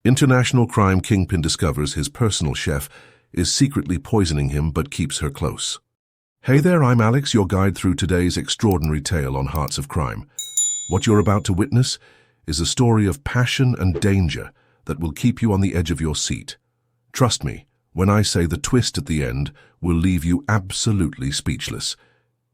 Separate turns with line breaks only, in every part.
International crime Kingpin discovers his personal chef is secretly poisoning him but keeps her close. Hey there, I'm Alex, your guide through today's extraordinary tale on Hearts of Crime. What you're about to witness is a story of passion and danger that will keep you on the edge of your seat. Trust me, when I say the twist at the end will leave you absolutely speechless.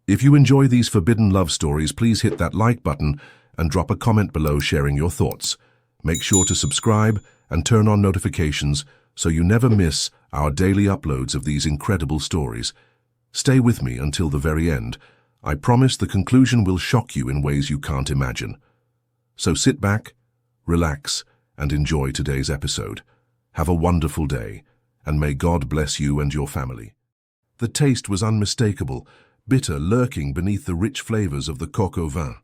If you enjoy these forbidden love stories, please hit that like button and drop a comment below sharing your thoughts. Make sure to subscribe and turn on notifications so you never miss our daily uploads of these incredible stories. Stay with me until the very end. I promise the conclusion will shock you in ways you can't imagine. So sit back, relax, and enjoy today's episode. Have a wonderful day, and may God bless you and your family. The taste was unmistakable, bitter lurking beneath the rich flavors of the coq au vin.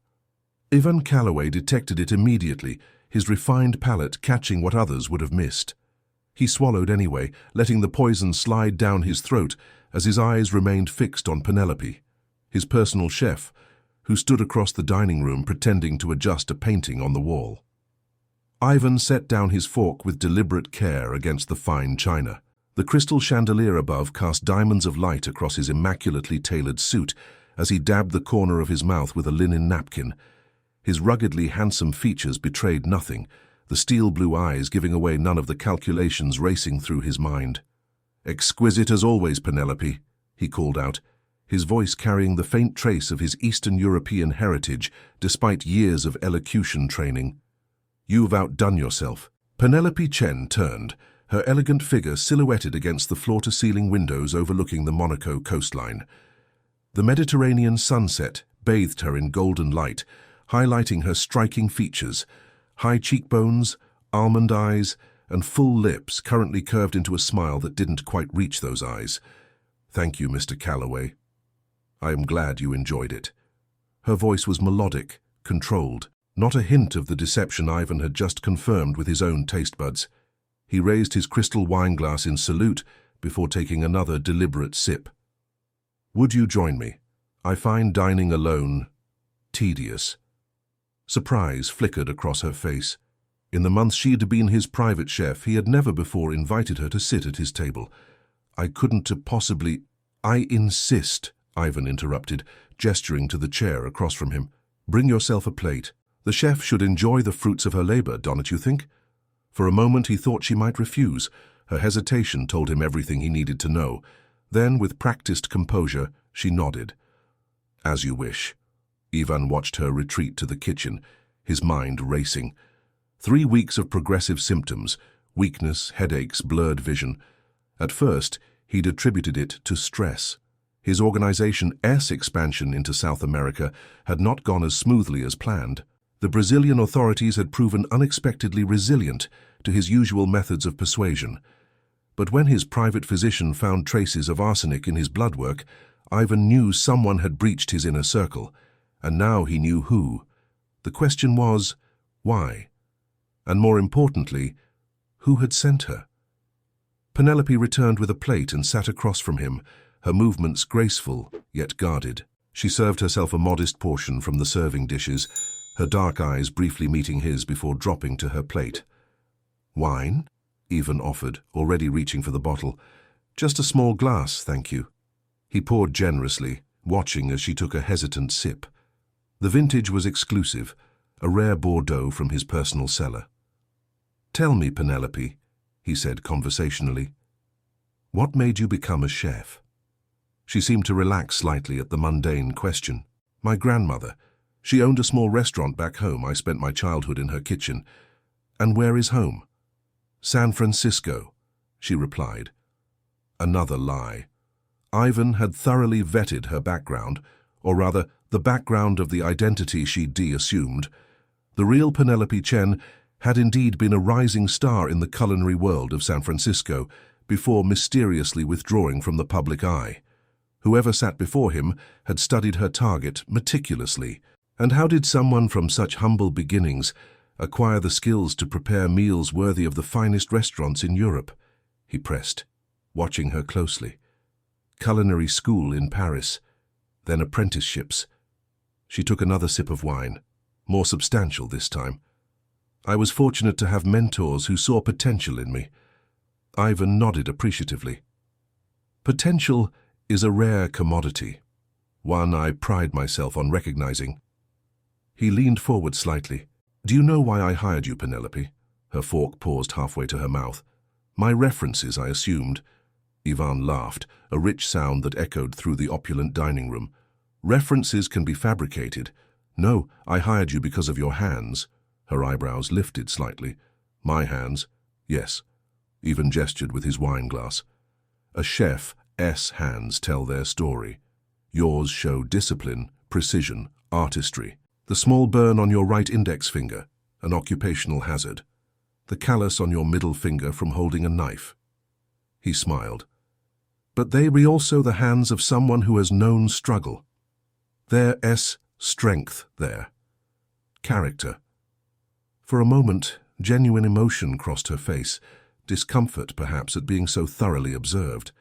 Ivan Calloway detected it immediately, his refined palate catching what others would have missed. He swallowed anyway, letting the poison slide down his throat as his eyes remained fixed on Penelope, his personal chef, who stood across the dining room pretending to adjust a painting on the wall. Ivan set down his fork with deliberate care against the fine china. The crystal chandelier above cast diamonds of light across his immaculately tailored suit as he dabbed the corner of his mouth with a linen napkin. His ruggedly handsome features betrayed nothing, the steel blue eyes giving away none of the calculations racing through his mind. "Exquisite as always, Penelope," he called out, his voice carrying the faint trace of his Eastern European heritage despite years of elocution training. "You've outdone yourself." Penelope Chen turned, her elegant figure silhouetted against the floor-to-ceiling windows overlooking the Monaco coastline. The Mediterranean sunset bathed her in golden light, highlighting her striking features, high cheekbones, almond eyes, and full lips currently curved into a smile that didn't quite reach those eyes. "Thank you, Mr. Calloway. I am glad you enjoyed it." Her voice was melodic, controlled, not a hint of the deception Ivan had just confirmed with his own taste buds. He raised his crystal wine glass in salute before taking another deliberate sip. "Would you join me? I find dining alone tedious." Surprise flickered across her face. In the months she had been his private chef, he had never before invited her to sit at his table. "I couldn't possibly—" "I insist," Ivan interrupted, gesturing to the chair across from him. "Bring yourself a plate. The chef should enjoy the fruits of her labor, don't you think?" For a moment he thought she might refuse. Her hesitation told him everything he needed to know. Then, with practiced composure, she nodded. "As you wish." Ivan watched her retreat to the kitchen, his mind racing. 3 weeks of progressive symptoms, weakness, headaches, blurred vision. At first, he'd attributed it to stress. His organization's expansion into South America had not gone as smoothly as planned. The Brazilian authorities had proven unexpectedly resilient to his usual methods of persuasion. But when his private physician found traces of arsenic in his blood work, Ivan knew someone had breached his inner circle. And now he knew who. The question was, why? And more importantly, who had sent her? Penelope returned with a plate and sat across from him, her movements graceful yet guarded. She served herself a modest portion from the serving dishes, her dark eyes briefly meeting his before dropping to her plate. "Wine?" Ivan offered, already reaching for the bottle. "Just a small glass, thank you." He poured generously, watching as she took a hesitant sip. The vintage was exclusive, a rare Bordeaux from his personal cellar. "Tell me, Penelope," he said conversationally, "what made you become a chef?" She seemed to relax slightly at the mundane question. "My grandmother. She owned a small restaurant back home. I spent my childhood in her kitchen." "And where is home?" "San Francisco," she replied. Another lie. Ivan had thoroughly vetted her background, or rather, the background of the identity she'd assumed. The real Penelope Chen had indeed been a rising star in the culinary world of San Francisco before mysteriously withdrawing from the public eye. Whoever sat before him had studied her target meticulously. And how did someone from such humble beginnings acquire the skills to prepare meals worthy of the finest restaurants in Europe? He pressed, watching her closely. Culinary school in Paris, then apprenticeships. She took another sip of wine, more substantial this time. I was fortunate to have mentors who saw potential in me. Ivan nodded appreciatively. Potential is a rare commodity, one I pride myself on recognizing. He leaned forward slightly. Do you know why I hired you, Penelope? Her fork paused halfway to her mouth. My references, I assumed. Ivan laughed, a rich sound that echoed through the opulent dining room. References can be fabricated. No, I hired you because of your hands. Her eyebrows lifted slightly. My hands? Yes. Ivan gestured with his wine glass. A chef's hands tell their story. Yours show discipline, precision, artistry. The small burn on your right index finger, an occupational hazard. The callus on your middle finger from holding a knife. He smiled. But they be also the hands of someone who has known struggle. There's strength there. Character. For a moment, genuine emotion crossed her face, discomfort perhaps at being so thoroughly observed.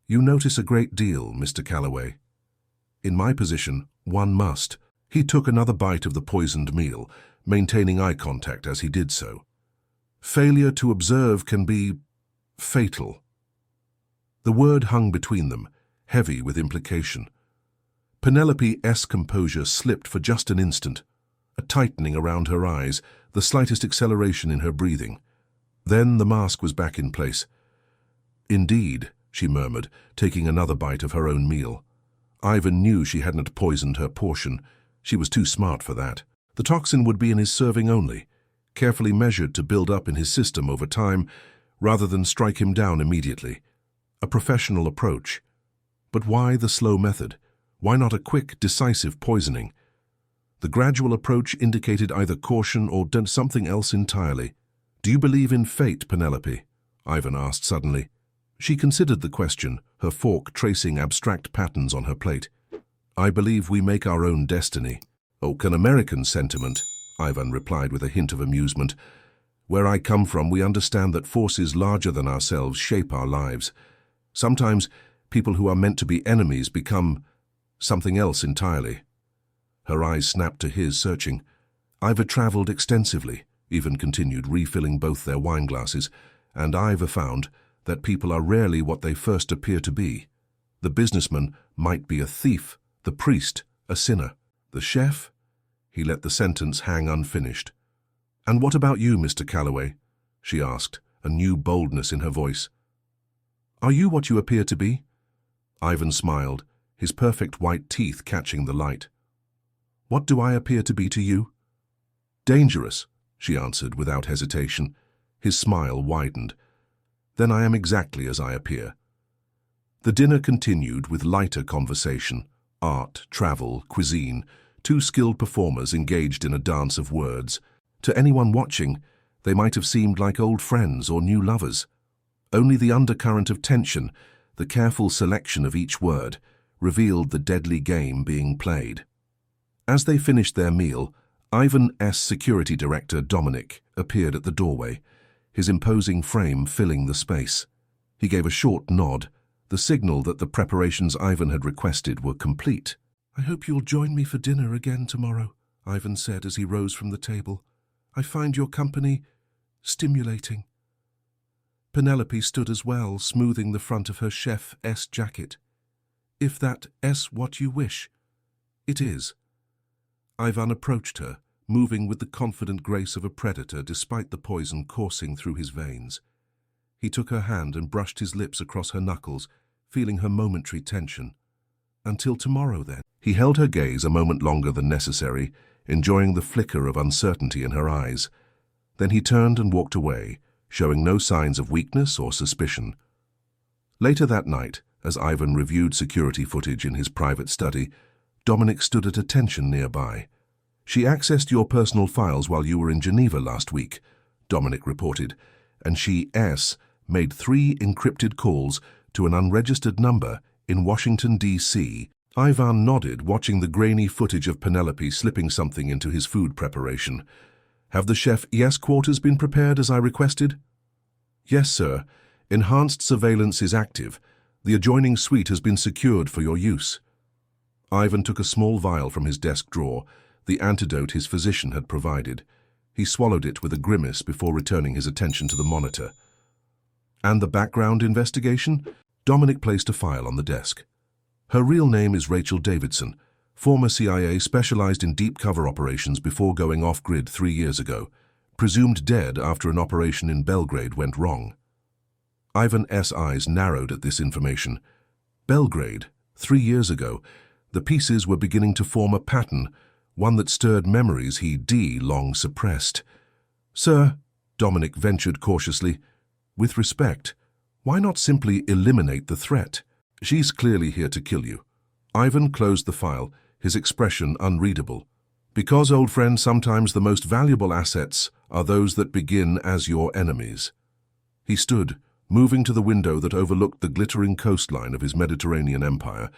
You notice a great deal, Mr. Calloway. In my position, one must. He took another bite of the poisoned meal, maintaining eye contact as he did so. Failure to observe can be fatal. The word hung between them, heavy with implication. Penelope's composure slipped for just an instant, a tightening around her eyes, the slightest acceleration in her breathing. Then the mask was back in place. Indeed, she murmured, taking another bite of her own meal. Ivan knew she hadn't poisoned her portion. She was too smart for that. The toxin would be in his serving only, carefully measured to build up in his system over time, rather than strike him down immediately. A professional approach. But why the slow method? Why not a quick, decisive poisoning? The gradual approach indicated either caution or something else entirely. Do you believe in fate, Penelope? Ivan asked suddenly. She considered the question, her fork tracing abstract patterns on her plate. I believe we make our own destiny. Oh, an American sentiment, Ivan replied with a hint of amusement. Where I come from, we understand that forces larger than ourselves shape our lives. Sometimes people who are meant to be enemies become something else entirely. Her eyes snapped to his, searching. I've traveled extensively, Ivan continued, refilling both their wine glasses, and I've found that people are rarely what they first appear to be. The businessman might be a thief, the priest, a sinner. The chef? He let the sentence hang unfinished. And what about you, Mr. Calloway? She asked, a new boldness in her voice. Are you what you appear to be? Ivan smiled, his perfect white teeth catching the light. What do I appear to be to you? Dangerous, she answered without hesitation. His smile widened. Then I am exactly as I appear. The dinner continued with lighter conversation. Art, travel, cuisine, two skilled performers engaged in a dance of words. To anyone watching, they might have seemed like old friends or new lovers. Only the undercurrent of tension, the careful selection of each word, revealed the deadly game being played. As they finished their meal, Ivan's security director, Dominic, appeared at the doorway, his imposing frame filling the space. He gave a short nod, the signal that the preparations Ivan had requested were complete. I hope you'll join me for dinner again tomorrow, Ivan said as he rose from the table. I find your company stimulating. Penelope stood as well, smoothing the front of her chef's jacket. If that's what you wish. It is. Ivan approached her, moving with the confident grace of a predator despite the poison coursing through his veins. He took her hand and brushed his lips across her knuckles, feeling her momentary tension. Until tomorrow, then. He held her gaze a moment longer than necessary, enjoying the flicker of uncertainty in her eyes. Then he turned and walked away, showing no signs of weakness or suspicion. Later that night, as Ivan reviewed security footage in his private study, Dominic stood at attention nearby. She accessed your personal files while you were in Geneva last week, Dominic reported, and she made 3 encrypted calls to an unregistered number in Washington, D.C. Ivan nodded, watching the grainy footage of Penelope slipping something into his food preparation. Have the chef's quarters been prepared as I requested? Yes, sir. Enhanced surveillance is active. The adjoining suite has been secured for your use. Ivan took a small vial from his desk drawer, the antidote his physician had provided. He swallowed it with a grimace before returning his attention to the monitor. And the background investigation? Dominic placed a file on the desk. Her real name is Rachel Davidson, former CIA, specialized in deep cover operations before going off-grid 3 years ago, presumed dead after an operation in Belgrade went wrong. Ivan's eyes narrowed at this information. Belgrade, 3 years ago, the pieces were beginning to form a pattern, one that stirred memories he'd long suppressed. "Sir," Dominic ventured cautiously, "with respect, why not simply eliminate the threat? She's clearly here to kill you." Ivan closed the file, his expression unreadable. "Because, old friend, sometimes the most valuable assets are those that begin as your enemies." He stood, moving to the window that overlooked the glittering coastline of his Mediterranean empire.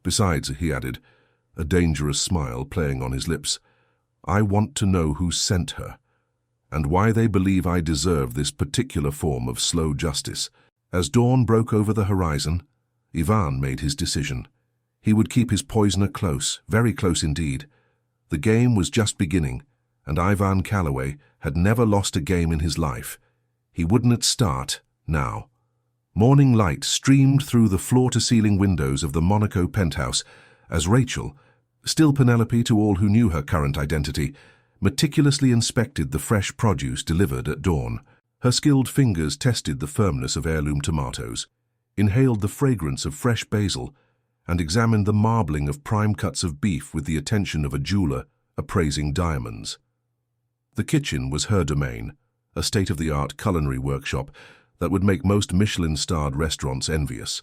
"Besides," he added, a dangerous smile playing on his lips, "I want to know who sent her, and why they believe I deserve this particular form of slow justice." As dawn broke over the horizon, Ivan made his decision. He would keep his poisoner close, very close indeed. The game was just beginning, and Ivan Calloway had never lost a game in his life. He wouldn't start now. Morning light streamed through the floor-to-ceiling windows of the Monaco penthouse as Rachel, still Penelope to all who knew her current identity, meticulously inspected the fresh produce delivered at dawn. Her skilled fingers tested the firmness of heirloom tomatoes, inhaled the fragrance of fresh basil, and examined the marbling of prime cuts of beef with the attention of a jeweler appraising diamonds. The kitchen was her domain, a state-of-the-art culinary workshop that would make most Michelin-starred restaurants envious.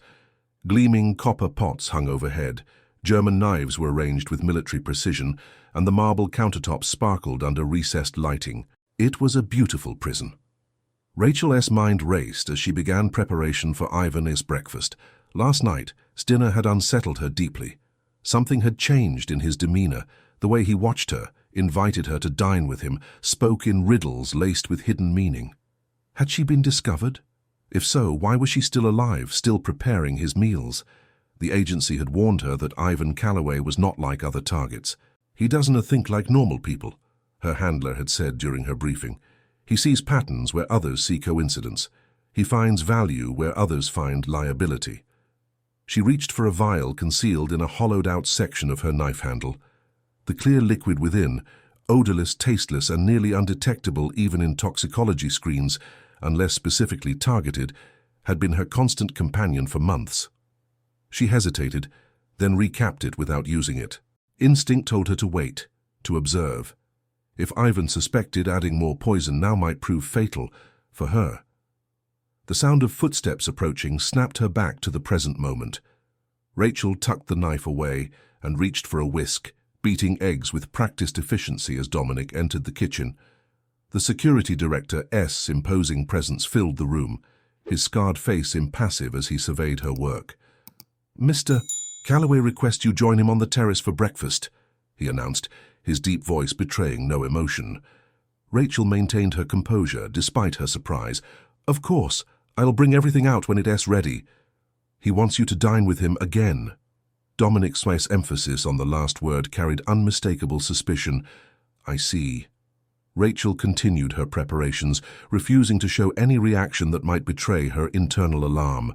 Gleaming copper pots hung overhead, German knives were arranged with military precision, and the marble countertops sparkled under recessed lighting. It was a beautiful prison. Rachel's mind raced as she began preparation for Ivan's breakfast. Last night's dinner had unsettled her deeply. Something had changed in his demeanor, the way he watched her, invited her to dine with him, spoke in riddles laced with hidden meaning. Had she been discovered? If so, why was she still alive, still preparing his meals? The agency had warned her that Ivan Calloway was not like other targets. "He doesn't think like normal people," her handler had said during her briefing. "He sees patterns where others see coincidence. He finds value where others find liability." She reached for a vial concealed in a hollowed-out section of her knife handle. The clear liquid within, odorless, tasteless, and nearly undetectable even in toxicology screens, unless specifically targeted, had been her constant companion for months. She hesitated, then recapped it without using it. Instinct told her to wait, to observe. If Ivan suspected adding more poison now might prove fatal for her. The sound of footsteps approaching snapped her back to the present moment. Rachel tucked the knife away and reached for a whisk, beating eggs with practiced efficiency as Dominic entered the kitchen. The security director's imposing presence filled the room, his scarred face impassive as he surveyed her work. "Mr. Calloway requests you join him on the terrace for breakfast," he announced, his deep voice betraying no emotion. Rachel maintained her composure despite her surprise. "Of course, I'll bring everything out when it's ready. He wants you to dine with him again." Dominic's emphasis on the last word carried unmistakable suspicion. "I see." Rachel continued her preparations, refusing to show any reaction that might betray her internal alarm.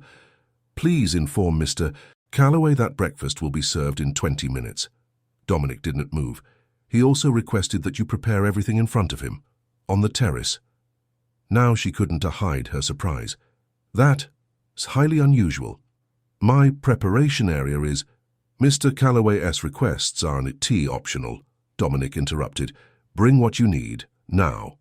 "Please inform Mr. Calloway that breakfast will be served in 20 minutes. Dominic didn't move. "He also requested that you prepare everything in front of him, on the terrace." Now she couldn't hide her surprise. "That's highly unusual. My preparation area is—" "Mr. Calloway's requests aren't optional," Dominic interrupted. "Bring what you need, now."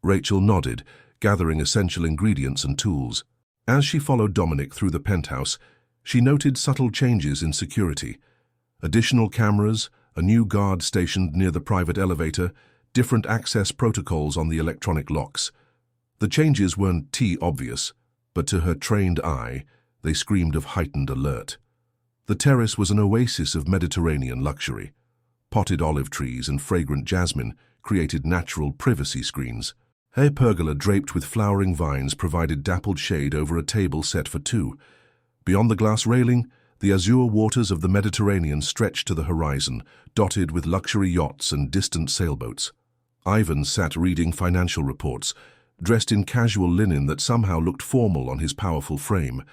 Rachel nodded, gathering essential ingredients and tools. As she followed Dominic through the penthouse, she noted subtle changes in security. Additional cameras, a new guard stationed near the private elevator, different access protocols on the electronic locks. The changes weren't obvious, but to her trained eye, they screamed of heightened alert. The terrace was an oasis of Mediterranean luxury. Potted olive trees and fragrant jasmine created natural privacy screens. A pergola draped with flowering vines provided dappled shade over a table set for two. Beyond the glass railing, the azure waters of the Mediterranean stretched to the horizon, dotted with luxury yachts and distant sailboats. Ivan sat reading financial reports, dressed in casual linen that somehow looked formal on his powerful frame.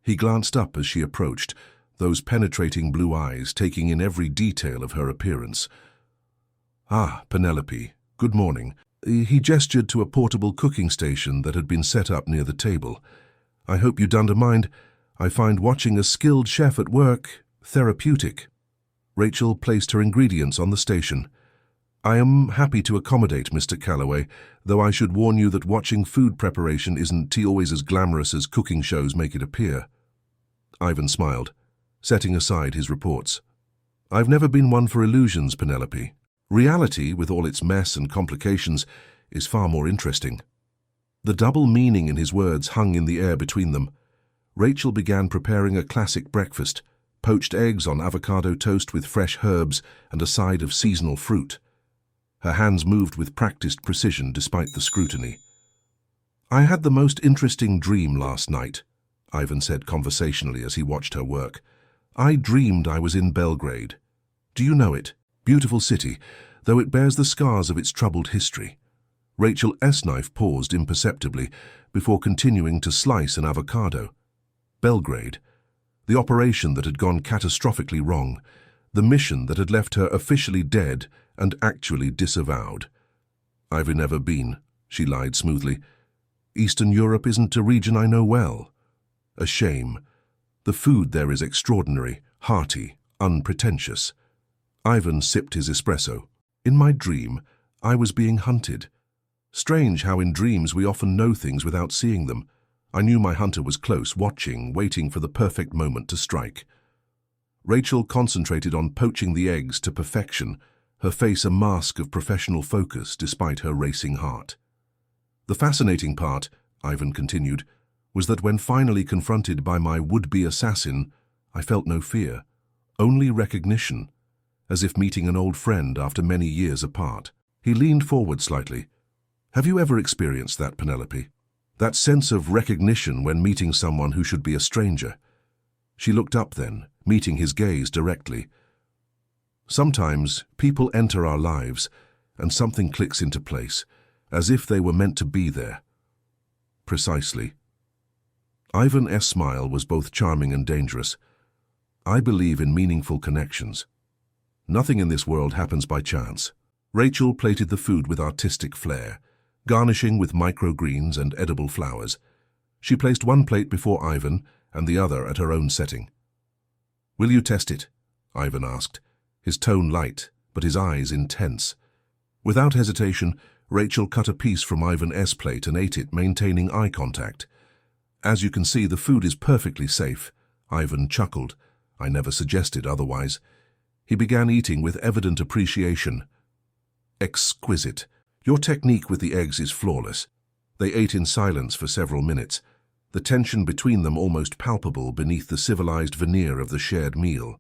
He glanced up as she approached, those penetrating blue eyes taking in every detail of her appearance. "Ah, Penelope, good morning." He gestured to a portable cooking station that had been set up near the table. "I hope you don't mind. I find watching a skilled chef at work therapeutic." Rachel placed her ingredients on the station. "I am happy to accommodate, Mr. Calloway, though I should warn you that watching food preparation isn't always as glamorous as cooking shows make it appear." Ivan smiled, setting aside his reports. "I've never been one for illusions, Penelope. Reality, with all its mess and complications, is far more interesting." The double meaning in his words hung in the air between them. Rachel began preparing a classic breakfast, poached eggs on avocado toast with fresh herbs and a side of seasonal fruit. Her hands moved with practiced precision despite the scrutiny. "I had the most interesting dream last night," Ivan said conversationally as he watched her work. "I dreamed I was in Belgrade. Do you know it? Beautiful city, though it bears the scars of its troubled history." Rachel S. paused imperceptibly before continuing to slice an avocado. Belgrade. The operation that had gone catastrophically wrong. The mission that had left her officially dead and actually disavowed. "I've never been," she lied smoothly. "Eastern Europe isn't a region I know well." "A shame. The food there is extraordinary, hearty, unpretentious." Ivan sipped his espresso. "In my dream, I was being hunted. Strange how in dreams we often know things without seeing them. I knew my hunter was close, watching, waiting for the perfect moment to strike." Rachel concentrated on poaching the eggs to perfection, her face a mask of professional focus despite her racing heart. "The fascinating part," Ivan continued, "was that when finally confronted by my would-be assassin, I felt no fear, only recognition, as if meeting an old friend after many years apart." He leaned forward slightly. "Have you ever experienced that, Penelope? That sense of recognition when meeting someone who should be a stranger?" She looked up then, meeting his gaze directly. "Sometimes people enter our lives and something clicks into place, as if they were meant to be there." "Precisely." Ivan's smile was both charming and dangerous. "I believe in meaningful connections. Nothing in this world happens by chance." Rachel plated the food with artistic flair, garnishing with microgreens and edible flowers. She placed one plate before Ivan and the other at her own setting. "Will you test it?" Ivan asked, his tone light, but his eyes intense. Without hesitation, Rachel cut a piece from Ivan's plate and ate it, maintaining eye contact. "As you can see, the food is perfectly safe." Ivan chuckled. "I never suggested otherwise." He began eating with evident appreciation. "Exquisite. Your technique with the eggs is flawless." They ate in silence for several minutes, the tension between them almost palpable beneath the civilized veneer of the shared meal.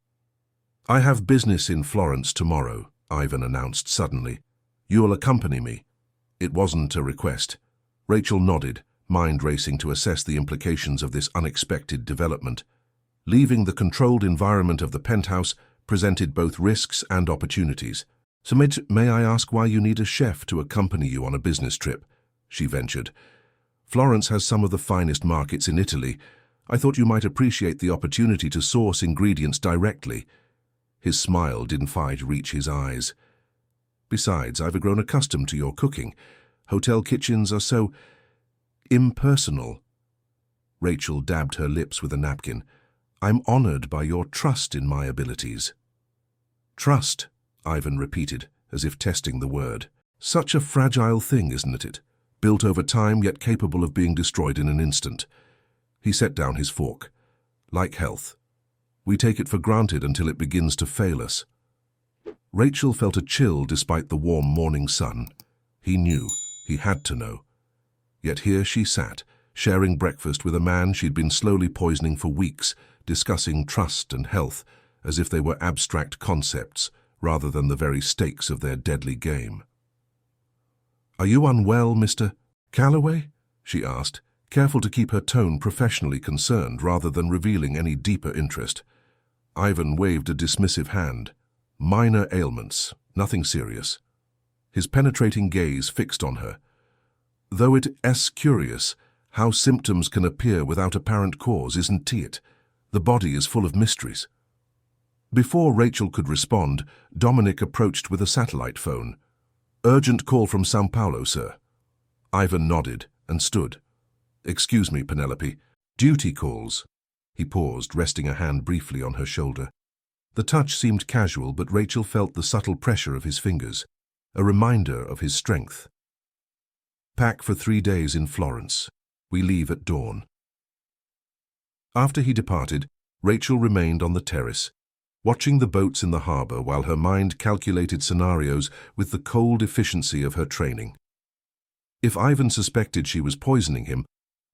"I have business in Florence tomorrow," Ivan announced suddenly. "You'll accompany me." It wasn't a request. Rachel nodded, mind racing to assess the implications of this unexpected development. Leaving the controlled environment of the penthouse presented both risks and opportunities. "So may I ask why you need a chef to accompany you on a business trip?" she ventured. "Florence has some of the finest markets in Italy. I thought you might appreciate the opportunity to source ingredients directly." His smile didn't quite reach his eyes. "Besides, I've grown accustomed to your cooking. Hotel kitchens are so impersonal." Rachel dabbed her lips with a napkin. "I'm honored by your trust in my abilities." "Trust," Ivan repeated, as if testing the word. "Such a fragile thing, isn't it? Built over time, yet capable of being destroyed in an instant." He set down his fork. "Like health. We take it for granted until it begins to fail us." Rachel felt a chill despite the warm morning sun. He knew. He had to know. Yet here she sat, sharing breakfast with a man she'd been slowly poisoning for weeks, discussing trust and health as if they were abstract concepts rather than the very stakes of their deadly game. "Are you unwell, Mr. Calloway?" she asked, careful to keep her tone professionally concerned rather than revealing any deeper interest. Ivan waved a dismissive hand. "Minor ailments, nothing serious." his penetrating gaze fixed on her. Though it's curious how symptoms can appear without apparent cause, isn't it? The body is full of mysteries. Before Rachel could respond, Dominic approached with a satellite phone. "Urgent call from São Paulo, sir." Ivan nodded and stood. "Excuse me, Penelope. Duty calls." He paused, resting a hand briefly on her shoulder. The touch seemed casual, but Rachel felt the subtle pressure of his fingers, a reminder of his strength. "Pack for 3 days in Florence. We leave at dawn." After he departed, Rachel remained on the terrace, watching the boats in the harbor while her mind calculated scenarios with the cold efficiency of her training. If Ivan suspected she was poisoning him,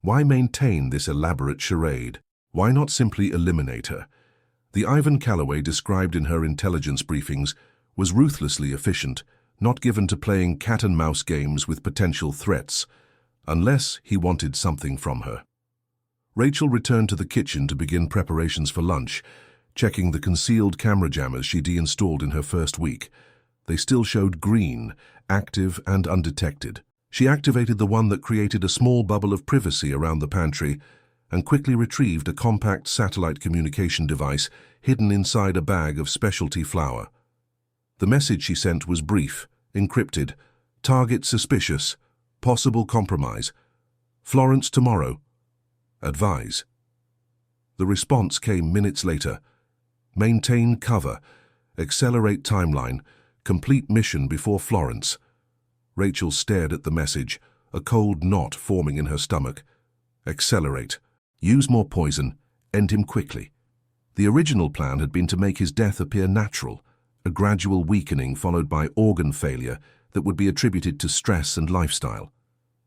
why maintain this elaborate charade? Why not simply eliminate her? The Ivan Calloway described in her intelligence briefings was ruthlessly efficient, not given to playing cat-and-mouse games with potential threats, unless he wanted something from her. Rachel returned to the kitchen to begin preparations for lunch, checking the concealed camera jammers she deinstalled in her first week. They still showed green, active and undetected. She activated the one that created a small bubble of privacy around the pantry and quickly retrieved a compact satellite communication device hidden inside a bag of specialty flour. The message she sent was brief, encrypted, "Target suspicious, possible compromise. Florence tomorrow. Advise." The response came minutes later. "Maintain cover. Accelerate timeline. Complete mission before Florence." Rachel stared at the message, a cold knot forming in her stomach. Accelerate. Use more poison. End him quickly. The original plan had been to make his death appear natural, a gradual weakening followed by organ failure that would be attributed to stress and lifestyle.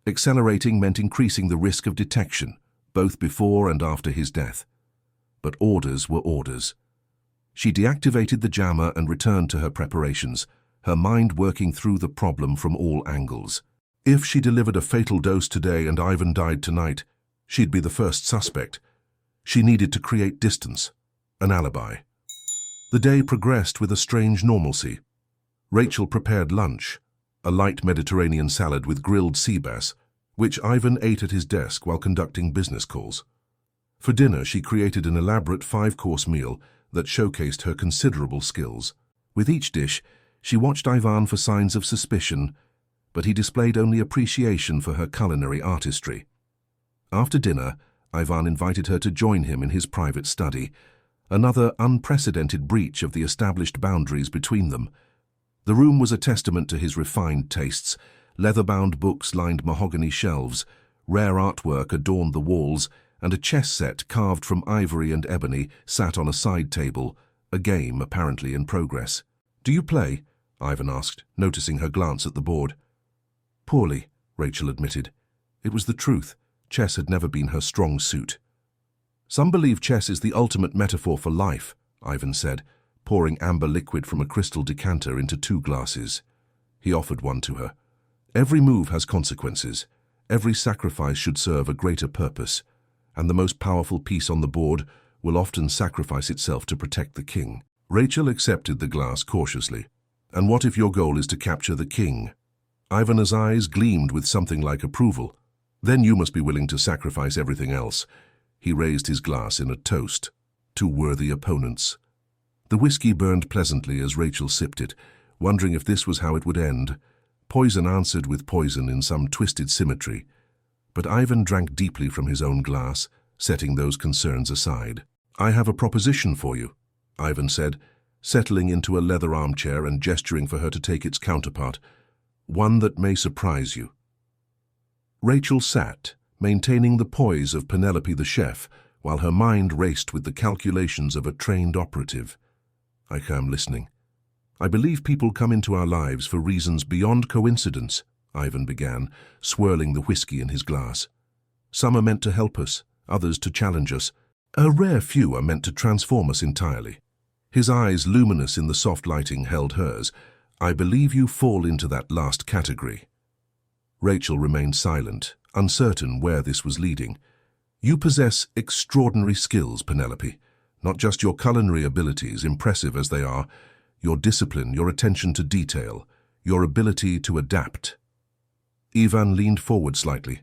Accelerating meant increasing the risk of detection, both before and after his death. But orders were orders. She deactivated the jammer and returned to her preparations, her mind working through the problem from all angles. If she delivered a fatal dose today and Ivan died tonight, she'd be the first suspect. She needed to create distance, an alibi. The day progressed with a strange normalcy. Rachel prepared lunch, a light Mediterranean salad with grilled sea bass, which Ivan ate at his desk while conducting business calls. For dinner, she created an elaborate 5-course meal that showcased her considerable skills. With each dish, she watched Ivan for signs of suspicion, but he displayed only appreciation for her culinary artistry. After dinner, Ivan invited her to join him in his private study, another unprecedented breach of the established boundaries between them. The room was a testament to his refined tastes. Leather-bound books lined mahogany shelves, rare artwork adorned the walls, and a chess set carved from ivory and ebony sat on a side table, a game apparently in progress. "Do you play?" Ivan asked, noticing her glance at the board. "Poorly," Rachel admitted. It was the truth. Chess had never been her strong suit. "Some believe chess is the ultimate metaphor for life," Ivan said, pouring amber liquid from a crystal decanter into 2 glasses. He offered one to her. "Every move has consequences. Every sacrifice should serve a greater purpose, and the most powerful piece on the board will often sacrifice itself to protect the king." Rachel accepted the glass cautiously. "And what if your goal is to capture the king?" Ivan's eyes gleamed with something like approval. "Then you must be willing to sacrifice everything else." He raised his glass in a toast. "To worthy opponents." The whiskey burned pleasantly as Rachel sipped it, wondering if this was how it would end. Poison answered with poison in some twisted symmetry. But Ivan drank deeply from his own glass, setting those concerns aside. "I have a proposition for you," Ivan said, settling into a leather armchair and gesturing for her to take its counterpart. "One that may surprise you." Rachel sat, maintaining the poise of Penelope the chef, while her mind raced with the calculations of a trained operative. "I am listening." "I believe people come into our lives for reasons beyond coincidence," Ivan began, swirling the whiskey in his glass. "Some are meant to help us, others to challenge us. A rare few are meant to transform us entirely." His eyes, luminous in the soft lighting, held hers. "I believe you fall into that last category." Rachel remained silent, uncertain where this was leading. "You possess extraordinary skills, Penelope. Not just your culinary abilities, impressive as they are, your discipline, your attention to detail, your ability to adapt. Ivan leaned forward slightly.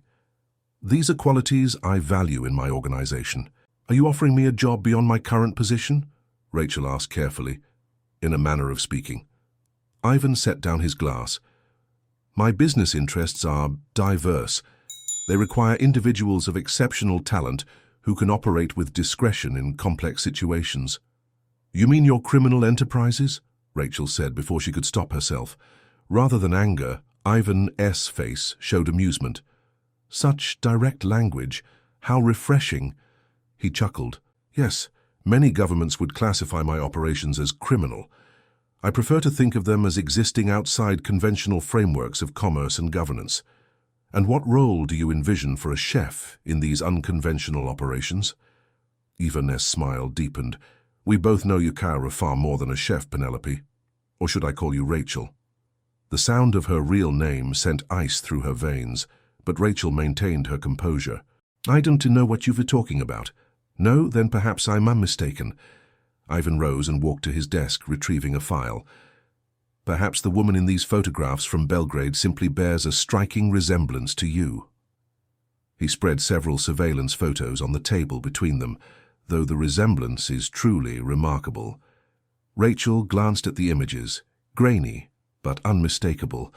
These are qualities I value in my organization. Are you offering me a job beyond my current position? Rachel asked carefully, in a manner of speaking. Ivan set down his glass. My business interests are diverse. They require individuals of exceptional talent who can operate with discretion in complex situations. You mean your criminal enterprises? Rachel said before she could stop herself. Rather than anger, Ivan's face showed amusement. Such direct language, how refreshing. He chuckled. Yes, many governments would classify my operations as criminal. I prefer to think of them as existing outside conventional frameworks of commerce and governance. And what role do you envision for a chef in these unconventional operations? Ivan's smile deepened. We both know you care of far more than a chef, Penelope. Or should I call you Rachel? The sound of her real name sent ice through her veins, but Rachel maintained her composure. I don't know what you were talking about. No, then perhaps I'm mistaken. Ivan rose and walked to his desk, retrieving a file. Perhaps the woman in these photographs from Belgrade simply bears a striking resemblance to you. He spread several surveillance photos on the table between them, though the resemblance is truly remarkable. Rachel glanced at the images, grainy but unmistakable,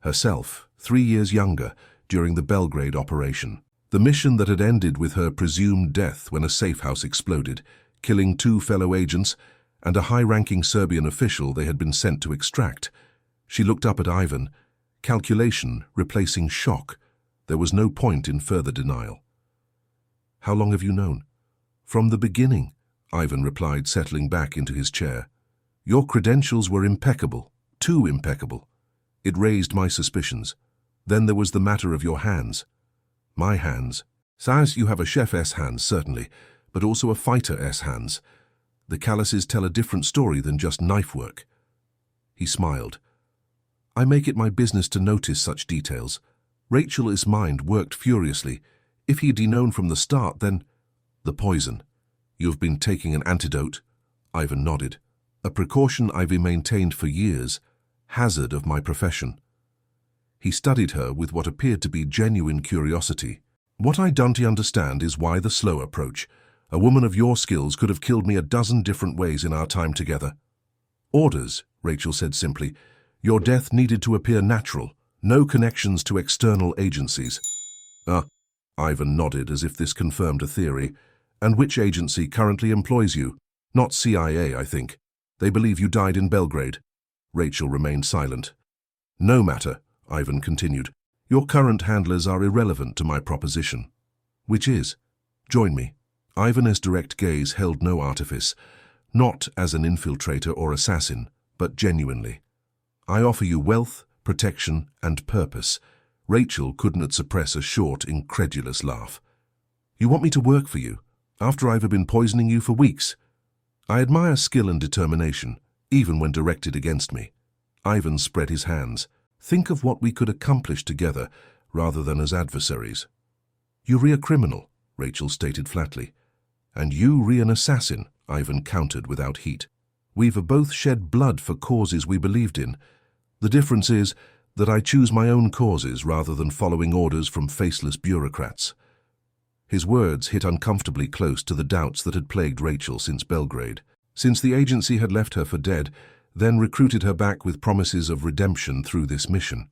herself 3 years younger during the Belgrade operation. The mission that had ended with her presumed death when a safe house exploded, killing 2 fellow agents and a high-ranking Serbian official they had been sent to extract. She looked up at Ivan, calculation replacing shock. There was no point in further denial. How long have you known? From the beginning, Ivan replied, settling back into his chair. Your credentials were impeccable, too impeccable. It raised my suspicions. Then there was the matter of your hands. My hands. Sirs, you have a chef's hands, certainly, but also a fighter's hands. The calluses tell a different story than just knife work. He smiled. I make it my business to notice such details. Rachel's mind worked furiously. If he'd known from the start, then... The poison. You've been taking an antidote? Ivan nodded. A precaution I've maintained for years. Hazard of my profession. He studied her with what appeared to be genuine curiosity. What I don't understand is why the slow approach. A woman of your skills could have killed me a dozen different ways in our time together. Orders, Rachel said simply. Your death needed to appear natural. No connections to external agencies. Ivan nodded as if this confirmed a theory. And which agency currently employs you? Not CIA, I think. They believe you died in Belgrade. Rachel remained silent. No matter, Ivan continued. Your current handlers are irrelevant to my proposition. Which is? Join me. Ivan's direct gaze held no artifice, not as an infiltrator or assassin, but genuinely. I offer you wealth, protection, and purpose. Rachel couldn't suppress a short, incredulous laugh. You want me to work for you, after I've been poisoning you for weeks? I admire skill and determination, even when directed against me. Ivan spread his hands. Think of what we could accomplish together, rather than as adversaries. You're a criminal, Rachel stated flatly. And you an assassin, Ivan countered without heat. We've both shed blood for causes we believed in. The difference is that I choose my own causes rather than following orders from faceless bureaucrats. His words hit uncomfortably close to the doubts that had plagued Rachel since Belgrade. Since the agency had left her for dead, then recruited her back with promises of redemption through this mission.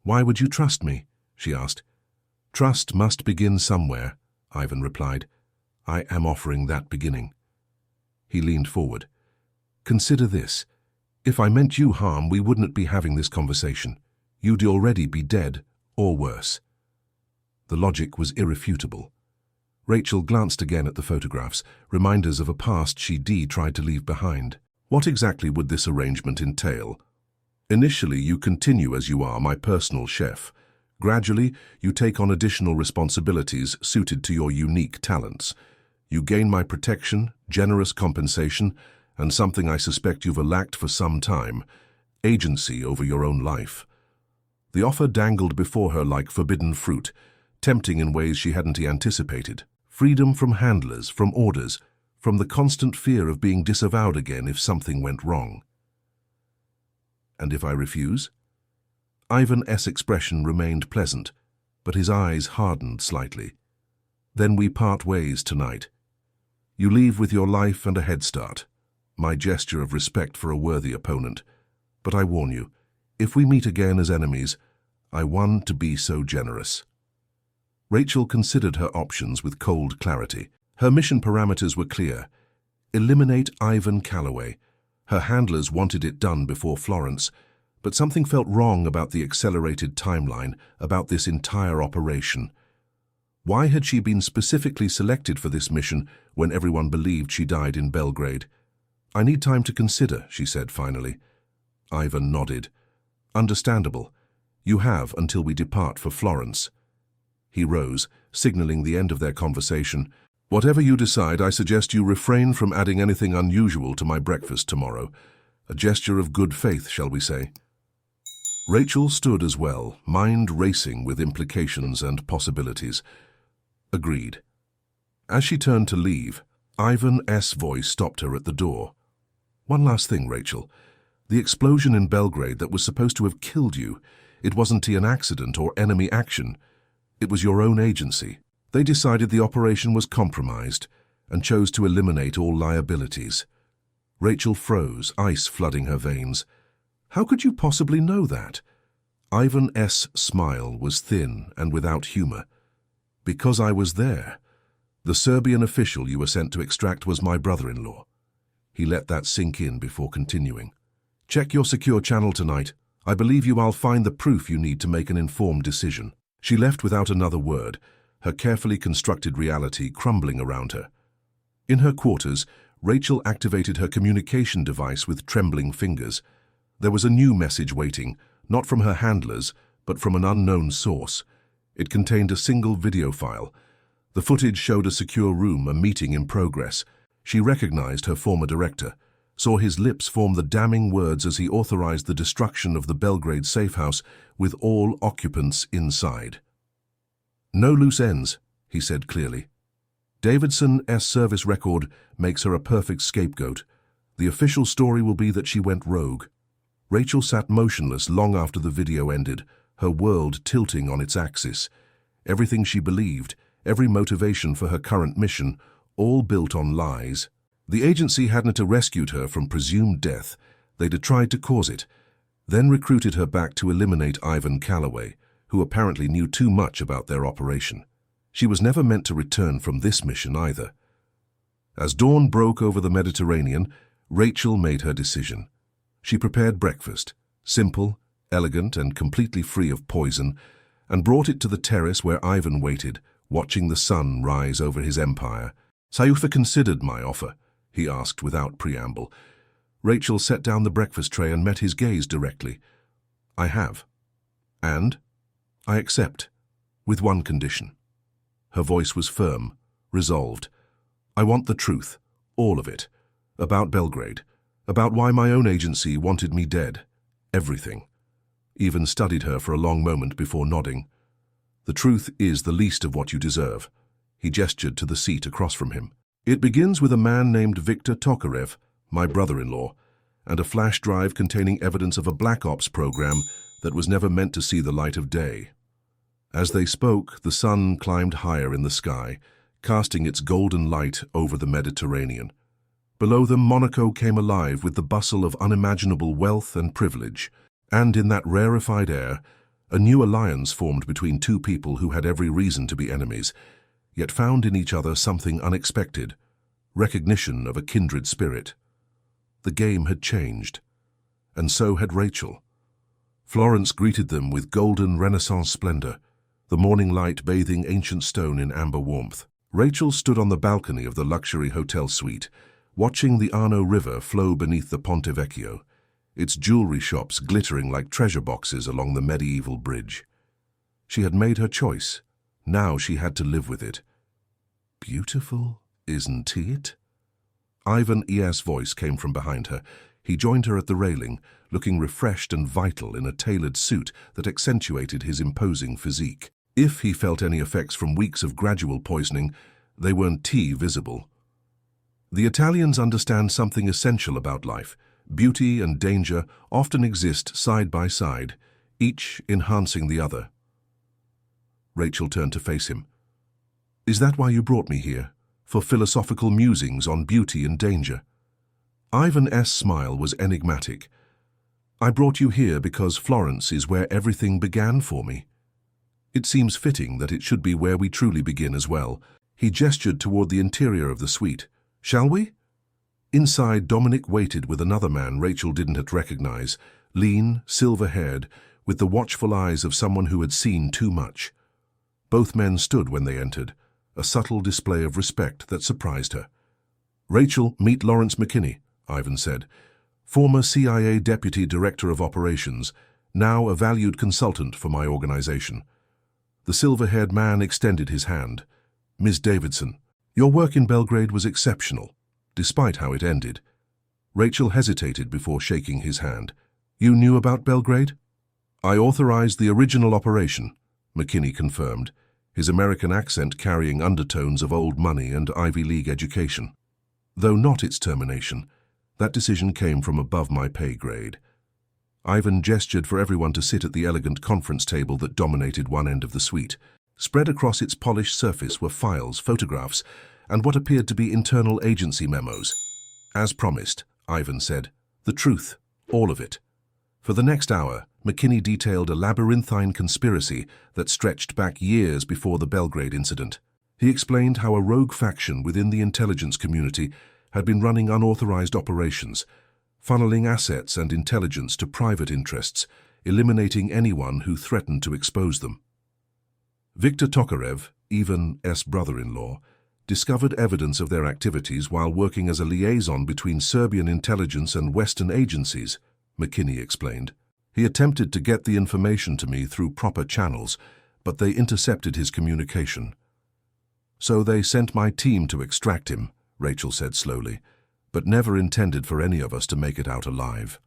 Why would you trust me? She asked. Trust must begin somewhere, Ivan replied. I am offering that beginning. He leaned forward. Consider this. If I meant you harm, we wouldn't be having this conversation. You'd already be dead, or worse. The logic was irrefutable. Rachel glanced again at the photographs, reminders of a past she'd tried to leave behind. What exactly would this arrangement entail? Initially, you continue as you are, my personal chef. Gradually, you take on additional responsibilities suited to your unique talents. You gain my protection, generous compensation, and something I suspect you've lacked for some time, agency over your own life. The offer dangled before her like forbidden fruit, tempting in ways she hadn't anticipated. Freedom from handlers, from orders, from the constant fear of being disavowed again if something went wrong. And if I refuse? Ivan S. expression remained pleasant, but his eyes hardened slightly. "Then we part ways tonight. You leave with your life and a head start, my gesture of respect for a worthy opponent. But I warn you, if we meet again as enemies, I want to be so generous." Rachel considered her options with cold clarity. Her mission parameters were clear. Eliminate Ivan Calloway. Her handlers wanted it done before Florence, but something felt wrong about the accelerated timeline, about this entire operation. Why had she been specifically selected for this mission when everyone believed she died in Belgrade? "I need time to consider," she said finally. Ivan nodded. "Understandable. You have until we depart for Florence." He rose, signaling the end of their conversation. "Whatever you decide, I suggest you refrain from adding anything unusual to my breakfast tomorrow. A gesture of good faith, shall we say?" Rachel stood as well, mind racing with implications and possibilities. Agreed. As she turned to leave, Ivan S.'s voice stopped her at the door. "One last thing, Rachel. The explosion in Belgrade that was supposed to have killed you, it wasn't an accident or enemy action. It was your own agency. They decided the operation was compromised and chose to eliminate all liabilities." Rachel froze, ice flooding her veins. "How could you possibly know that?" Ivan S.'s smile was thin and without humor. "Because I was there. The Serbian official you were sent to extract was my brother-in-law." He let that sink in before continuing. "Check your secure channel tonight. I believe I'll find the proof you need to make an informed decision." She left without another word, her carefully constructed reality crumbling around her. In her quarters, Rachel activated her communication device with trembling fingers. There was a new message waiting, not from her handlers, but from an unknown source. It contained a single video file. The footage showed a secure room, a meeting in progress. She recognized her former director, saw his lips form the damning words as he authorized the destruction of the Belgrade safehouse with all occupants inside. "No loose ends," he said clearly. Davidson's service record makes her a perfect scapegoat. The official story will be that she went rogue. Rachel sat motionless long after the video ended, her world tilting on its axis. Everything she believed, every motivation for her current mission, all built on lies. The agency hadn't rescued her from presumed death. They'd tried to cause it, then recruited her back to eliminate Ivan Calloway, who apparently knew too much about their operation. She was never meant to return from this mission either. As dawn broke over the Mediterranean, Rachel made her decision. She prepared breakfast, simple, elegant, and completely free of poison, and brought it to the terrace where Ivan waited, watching the sun rise over his empire. "Sayufa considered my offer?" he asked without preamble. Rachel set down the breakfast tray and met his gaze directly. "I have. And I accept, with one condition." Her voice was firm, resolved. "I want the truth, all of it, about Belgrade, about why my own agency wanted me dead, everything." Even studied her for a long moment before nodding. "The truth is the least of what you deserve." He gestured to the seat across from him. "It begins with a man named Viktor Tokarev, my brother-in-law, and a flash drive containing evidence of a Black Ops program that was never meant to see the light of day." As they spoke, the sun climbed higher in the sky, casting its golden light over the Mediterranean. Below them, Monaco came alive with the bustle of unimaginable wealth and privilege, and in that rarefied air, a new alliance formed between two people who had every reason to be enemies, yet found in each other something unexpected, recognition of a kindred spirit. The game had changed, and so had Rachel. Florence greeted them with golden Renaissance splendor, the morning light bathing ancient stone in amber warmth. Rachel stood on the balcony of the luxury hotel suite, watching the Arno River flow beneath the Ponte Vecchio, its jewelry shops glittering like treasure boxes along the medieval bridge. She had made her choice. Now she had to live with it. "Beautiful, isn't it?" Ivan E.'s voice came from behind her. He joined her at the railing, looking refreshed and vital in a tailored suit that accentuated his imposing physique. If he felt any effects from weeks of gradual poisoning, they weren't visible. The Italians understand something essential about life. Beauty and danger often exist side by side, each enhancing the other. Rachel turned to face him. Is that why you brought me here? For philosophical musings on beauty and danger? Ivan's smile was enigmatic. I brought you here because Florence is where everything began for me. It seems fitting that it should be where we truly begin as well. He gestured toward the interior of the suite. Shall we? Inside, Dominic waited with another man Rachel didn't recognize, lean, silver-haired, with the watchful eyes of someone who had seen too much. Both men stood when they entered, a subtle display of respect that surprised her. Rachel, meet Lawrence McKinney, Ivan said, former CIA Deputy Director of Operations, now a valued consultant for my organization. The silver-haired man extended his hand. Ms. Davidson, your work in Belgrade was exceptional, despite how it ended. Rachel hesitated before shaking his hand. You knew about Belgrade? I authorized the original operation, McKinney confirmed, his American accent carrying undertones of old money and Ivy League education. Though not its termination, that decision came from above my pay grade. Ivan gestured for everyone to sit at the elegant conference table that dominated one end of the suite. Spread across its polished surface were files, photographs, and what appeared to be internal agency memos. As promised, Ivan said, the truth, all of it. For the next hour, McKinney detailed a labyrinthine conspiracy that stretched back years before the Belgrade incident. He explained how a rogue faction within the intelligence community had been running unauthorized operations, funneling assets and intelligence to private interests, eliminating anyone who threatened to expose them. Viktor Tokarev, Ivan's brother-in-law, discovered evidence of their activities while working as a liaison between Serbian intelligence and Western agencies, McKinney explained. He attempted to get the information to me through proper channels, but they intercepted his communication. So they sent my team to extract him, Rachel said slowly, but never intended for any of us to make it out alive.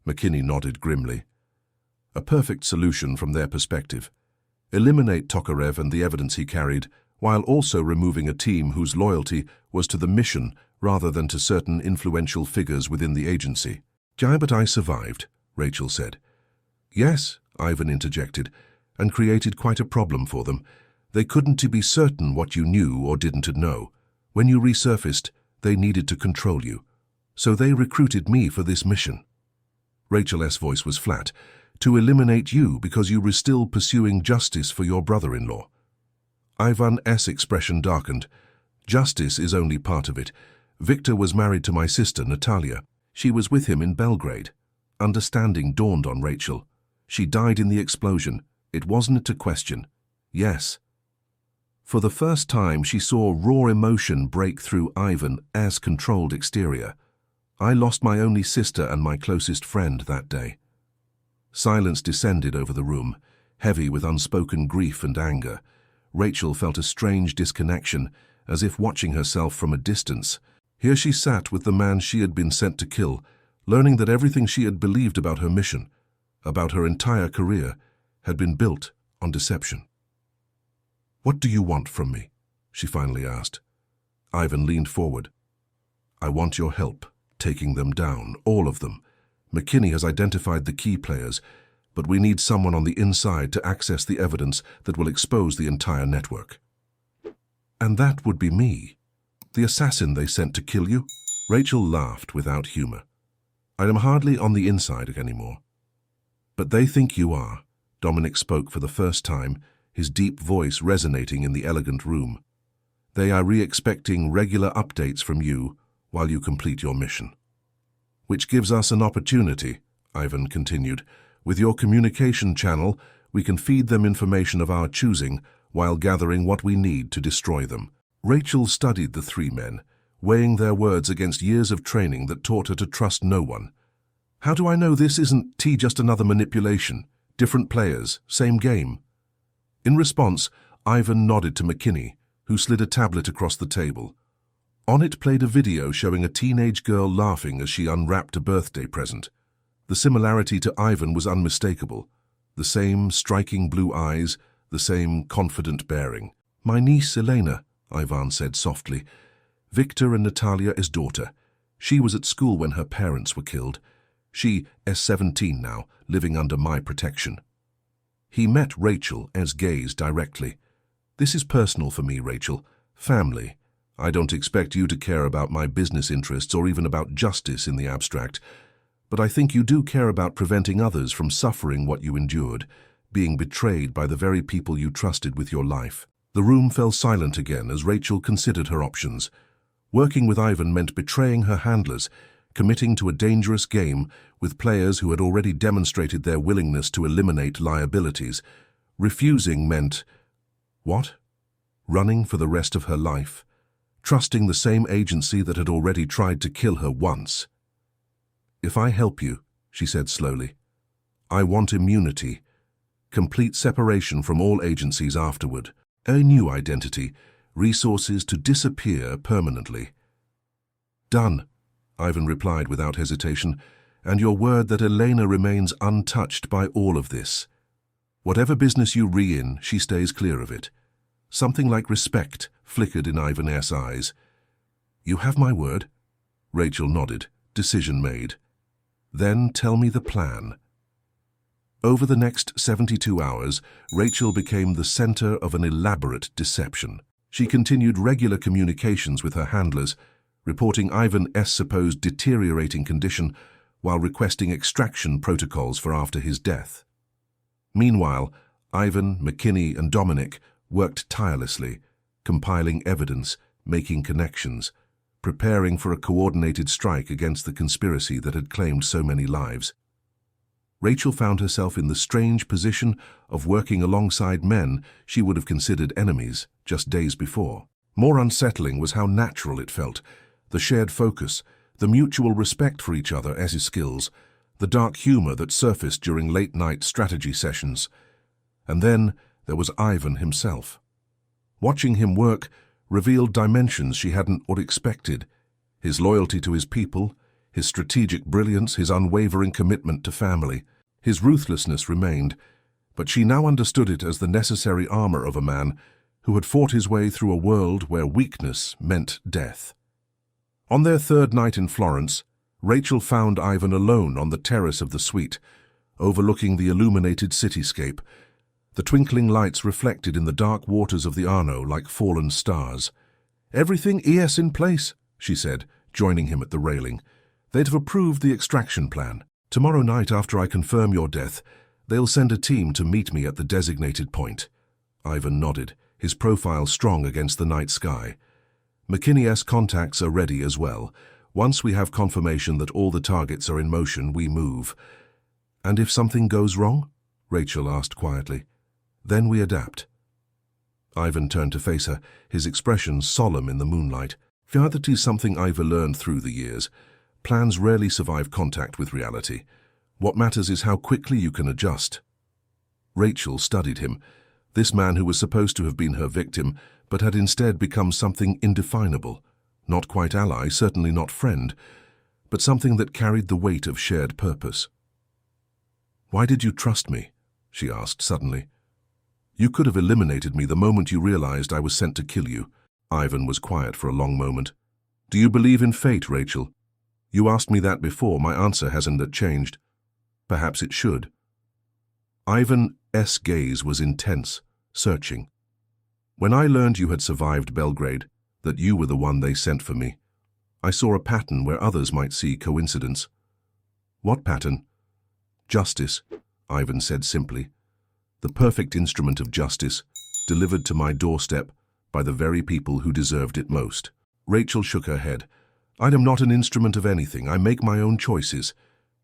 McKinney nodded grimly. A perfect solution from their perspective. Eliminate Tokarev and the evidence he carried, while also removing a team whose loyalty was to the mission rather than to certain influential figures within the agency. But I survived, Rachel said. Yes, Ivan interjected, and created quite a problem for them. They couldn't be certain what you knew or didn't know. When you resurfaced, they needed to control you. So they recruited me for this mission. Rachel's voice was flat. To eliminate you because you were still pursuing justice for your brother-in-law. Ivan's expression darkened. Justice is only part of it. Victor was married to my sister, Natalia. She was with him in Belgrade. Understanding dawned on Rachel. She died in the explosion. It wasn't a question. Yes. For the first time, she saw raw emotion break through Ivan's controlled exterior. I lost my only sister and my closest friend that day. Silence descended over the room, heavy with unspoken grief and anger. Rachel felt a strange disconnection, as if watching herself from a distance. Here she sat with the man she had been sent to kill, learning that everything she had believed about her mission, about her entire career, had been built on deception. What do you want from me? She finally asked. Ivan leaned forward. I want your help, taking them down, all of them. McKinney has identified the key players, but we need someone on the inside to access the evidence that will expose the entire network. And that would be me, the assassin they sent to kill you? Rachel laughed without humor. I am hardly on the inside anymore. But they think you are, Dominic spoke for the first time, his deep voice resonating in the elegant room. They are expecting regular updates from you while you complete your mission. Which gives us an opportunity, Ivan continued. With your communication channel, we can feed them information of our choosing while gathering what we need to destroy them. Rachel studied the three men, weighing their words against years of training that taught her to trust no one. How do I know this isn't just another manipulation? Different players, same game? In response, Ivan nodded to McKinney, who slid a tablet across the table. On it played a video showing a teenage girl laughing as she unwrapped a birthday present. The similarity to Ivan was unmistakable. The same striking blue eyes, the same confident bearing. My niece Elena, Ivan said softly. Victor and Natalia's daughter. She was at school when her parents were killed. She is 17 now, living under my protection. He met Rachel's gaze directly. This is personal for me, Rachel. Family. I don't expect you to care about my business interests or even about justice in the abstract, but I think you do care about preventing others from suffering what you endured, being betrayed by the very people you trusted with your life. The room fell silent again as Rachel considered her options. Working with Ivan meant betraying her handlers, committing to a dangerous game with players who had already demonstrated their willingness to eliminate liabilities. Refusing meant, what? Running for the rest of her life, trusting the same agency that had already tried to kill her once. If I help you, she said slowly, I want immunity, complete separation from all agencies afterward, a new identity, resources to disappear permanently. Done, Ivan replied without hesitation, and your word that Elena remains untouched by all of this. Whatever business you re-in, she stays clear of it. Something like respect flickered in Ivan's eyes. You have my word? Rachel nodded, decision made. Then tell me the plan. Over the next 72 hours, Rachel became the center of an elaborate deception. She continued regular communications with her handlers, reporting Ivan's supposed deteriorating condition while requesting extraction protocols for after his death. Meanwhile, Ivan, McKinney, and Dominic worked tirelessly, compiling evidence, making connections, preparing for a coordinated strike against the conspiracy that had claimed so many lives. Rachel found herself in the strange position of working alongside men she would have considered enemies just days before. More unsettling was how natural it felt, the shared focus, the mutual respect for each other as his skills, the dark humor that surfaced during late-night strategy sessions. And then there was Ivan himself. Watching him work revealed dimensions she hadn't or expected. His loyalty to his people, his strategic brilliance, his unwavering commitment to family. His ruthlessness remained, but she now understood it as the necessary armor of a man who had fought his way through a world where weakness meant death. On their third night in Florence, Rachel found Ivan alone on the terrace of the suite, overlooking the illuminated cityscape. The twinkling lights reflected in the dark waters of the Arno like fallen stars. Everything is in place, she said, joining him at the railing. They'd have approved the extraction plan. Tomorrow night, after I confirm your death, they'll send a team to meet me at the designated point. Ivan nodded, his profile strong against the night sky. McKinney's contacts are ready as well. Once we have confirmation that all the targets are in motion, we move. And if something goes wrong? Rachel asked quietly. Then we adapt. Ivan turned to face her, his expression solemn in the moonlight. Fidelity is something I've learned through the years. Plans rarely survive contact with reality. What matters is how quickly you can adjust. Rachel studied him, this man who was supposed to have been her victim, but had instead become something indefinable. Not quite ally, certainly not friend, but something that carried the weight of shared purpose. Why did you trust me? She asked suddenly. You could have eliminated me the moment you realized I was sent to kill you. Ivan was quiet for a long moment. Do you believe in fate, Rachel? You asked me that before. My answer hasn't changed. Perhaps it should. Ivan's gaze was intense, searching. When I learned you had survived Belgrade, that you were the one they sent for me, I saw a pattern where others might see coincidence. What pattern? Justice, Ivan said simply. The perfect instrument of justice, delivered to my doorstep by the very people who deserved it most. Rachel shook her head. I am not an instrument of anything. I make my own choices.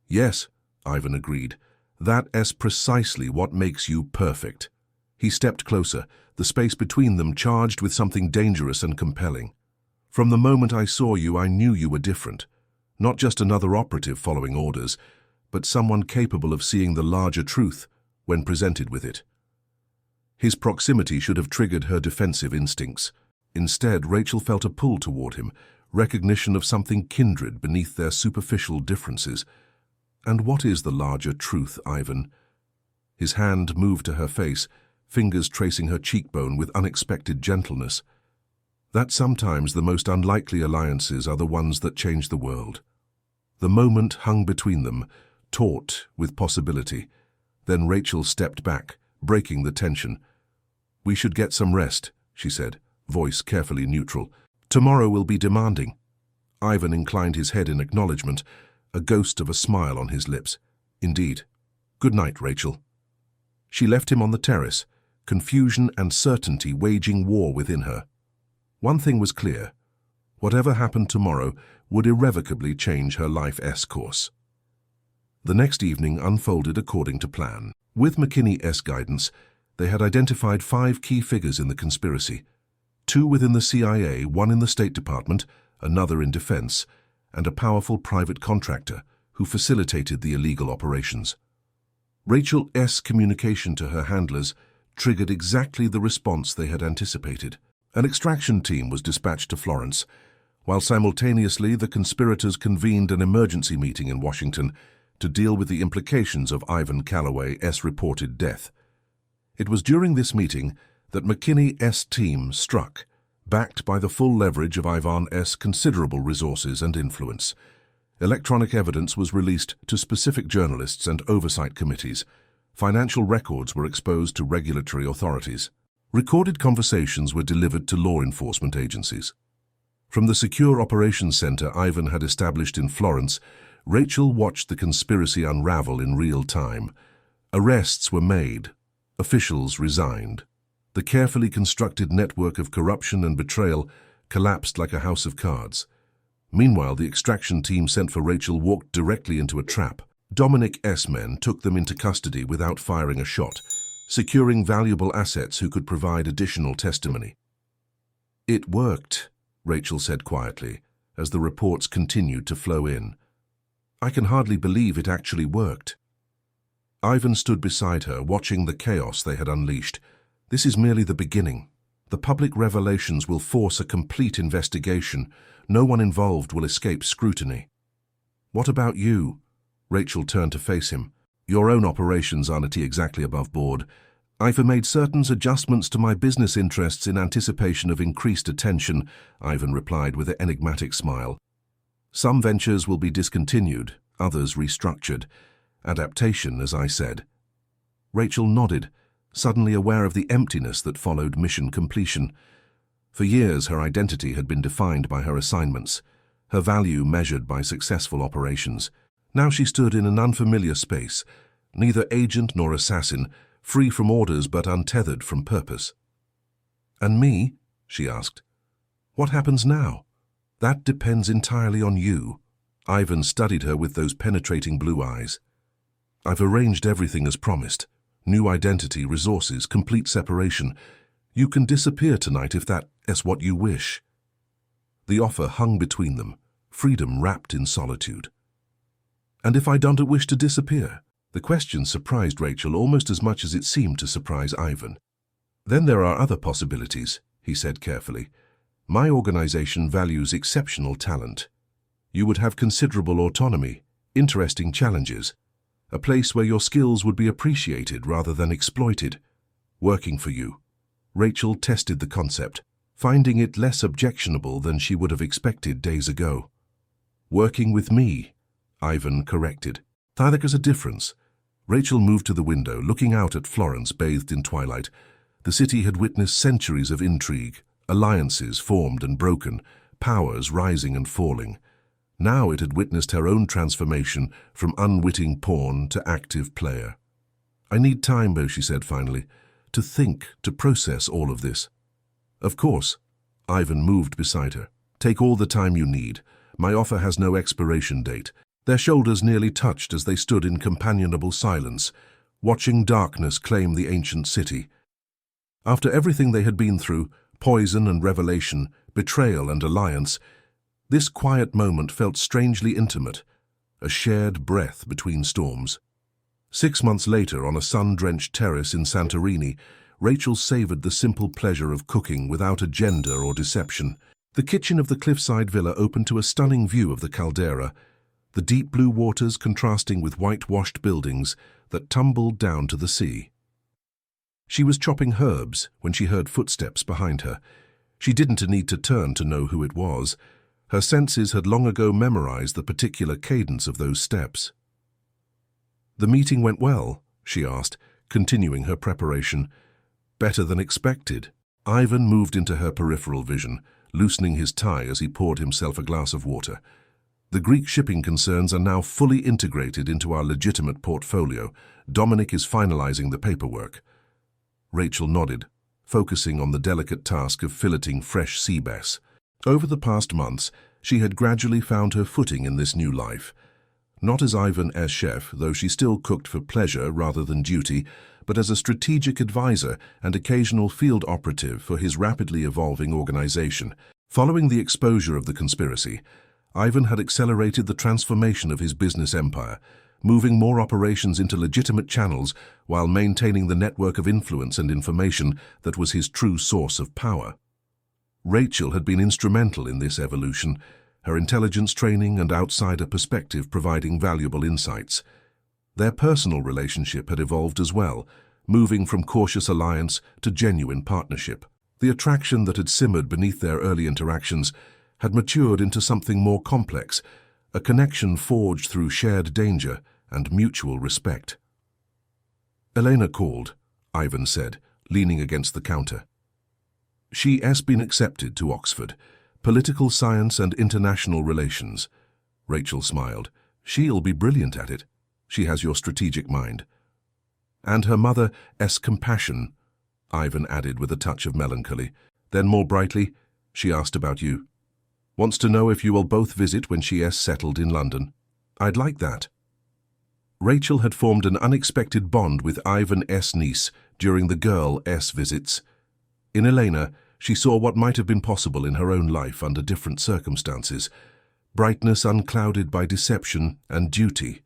Yes, Ivan agreed. That is precisely what makes you perfect. He stepped closer, the space between them charged with something dangerous and compelling. From the moment I saw you, I knew you were different. Not just another operative following orders, but someone capable of seeing the larger truth when presented with it. His proximity should have triggered her defensive instincts. Instead, Rachel felt a pull toward him, recognition of something kindred beneath their superficial differences. And what is the larger truth, Ivan? His hand moved to her face, fingers tracing her cheekbone with unexpected gentleness. That sometimes the most unlikely alliances are the ones that change the world. The moment hung between them, taut with possibility. Then Rachel stepped back, breaking the tension. "We should get some rest," she said, voice carefully neutral. "Tomorrow will be demanding." Ivan inclined his head in acknowledgement, a ghost of a smile on his lips. "Indeed. Good night, Rachel." She left him on the terrace, confusion and certainty waging war within her. One thing was clear. Whatever happened tomorrow would irrevocably change her life's course. The next evening unfolded according to plan. With McKinney's guidance, they had identified 5 key figures in the conspiracy. 2 within the CIA, 1 in the State Department, another in defense, and a powerful private contractor who facilitated the illegal operations. Rachel's communication to her handlers triggered exactly the response they had anticipated. An extraction team was dispatched to Florence, while simultaneously the conspirators convened an emergency meeting in Washington to deal with the implications of Ivan Calloway's reported death. It was during this meeting that McKinney's team struck, backed by the full leverage of Ivan's considerable resources and influence. Electronic evidence was released to specific journalists and oversight committees. Financial records were exposed to regulatory authorities. Recorded conversations were delivered to law enforcement agencies. From the secure operations center Ivan had established in Florence, Rachel watched the conspiracy unravel in real time. Arrests were made. Officials resigned. The carefully constructed network of corruption and betrayal collapsed like a house of cards. Meanwhile, the extraction team sent for Rachel walked directly into a trap. Dominic's men took them into custody without firing a shot, securing valuable assets who could provide additional testimony. "It worked," Rachel said quietly, as the reports continued to flow in. "I can hardly believe it actually worked." Ivan stood beside her, watching the chaos they had unleashed. "This is merely the beginning. The public revelations will force a complete investigation. No one involved will escape scrutiny." "What about you?" Rachel turned to face him. "Your own operations aren't exactly above board. I've made certain adjustments to my business interests in anticipation of increased attention," Ivan replied with an enigmatic smile. "Some ventures will be discontinued, others restructured. Adaptation, as I said." Rachel nodded, suddenly aware of the emptiness that followed mission completion. For years, her identity had been defined by her assignments, her value measured by successful operations. Now she stood in an unfamiliar space, neither agent nor assassin, free from orders but untethered from purpose. "And me?" she asked. "What happens now?" "That depends entirely on you." Ivan studied her with those penetrating blue eyes. "I've arranged everything as promised. New identity, resources, complete separation. You can disappear tonight if that's what you wish." The offer hung between them, freedom wrapped in solitude. "And if I don't wish to disappear?" The question surprised Rachel almost as much as it seemed to surprise Ivan. "Then there are other possibilities," he said carefully. "My organization values exceptional talent. You would have considerable autonomy, interesting challenges, a place where your skills would be appreciated rather than exploited. Working for you." Rachel tested the concept, finding it less objectionable than she would have expected days ago. "Working with me," Ivan corrected. "There's a difference." Rachel moved to the window, looking out at Florence bathed in twilight. The city had witnessed centuries of intrigue, alliances formed and broken, powers rising and falling. Now it had witnessed her own transformation from unwitting pawn to active player. "I need time, though," she said finally, "to think, to process all of this." "Of course." Ivan moved beside her. "Take all the time you need. My offer has no expiration date." Their shoulders nearly touched as they stood in companionable silence, watching darkness claim the ancient city. After everything they had been through, poison and revelation, betrayal and alliance, this quiet moment felt strangely intimate, a shared breath between storms. 6 months later, on a sun-drenched terrace in Santorini, Rachel savored the simple pleasure of cooking without agenda or deception. The kitchen of the cliffside villa opened to a stunning view of the caldera, the deep blue waters contrasting with whitewashed buildings that tumbled down to the sea. She was chopping herbs when she heard footsteps behind her. She didn't need to turn to know who it was. Her senses had long ago memorized the particular cadence of those steps. "The meeting went well?" she asked, continuing her preparation. "Better than expected." Ivan moved into her peripheral vision, loosening his tie as he poured himself a glass of water. "The Greek shipping concerns are now fully integrated into our legitimate portfolio. Dominic is finalizing the paperwork." Rachel nodded, focusing on the delicate task of filleting fresh sea bass. Over the past months, she had gradually found her footing in this new life. Not as Ivan as chef, though she still cooked for pleasure rather than duty, but as a strategic advisor and occasional field operative for his rapidly evolving organization. Following the exposure of the conspiracy, Ivan had accelerated the transformation of his business empire, moving more operations into legitimate channels while maintaining the network of influence and information that was his true source of power. Rachel had been instrumental in this evolution, her intelligence training and outsider perspective providing valuable insights. Their personal relationship had evolved as well, moving from cautious alliance to genuine partnership. The attraction that had simmered beneath their early interactions had matured into something more complex, a connection forged through shared danger and mutual respect. "Elena called," Ivan said, leaning against the counter. "She has been accepted to Oxford, political science and international relations." Rachel smiled. "She'll be brilliant at it. She has your strategic mind." "And her mother's compassion," Ivan added with a touch of melancholy. Then more brightly, "She asked about you. Wants to know if you will both visit when she is settled in London." "I'd like that." Rachel had formed an unexpected bond with Ivan's niece during the girl's visits. In Elena, she saw what might have been possible in her own life under different circumstances, brightness unclouded by deception and duty.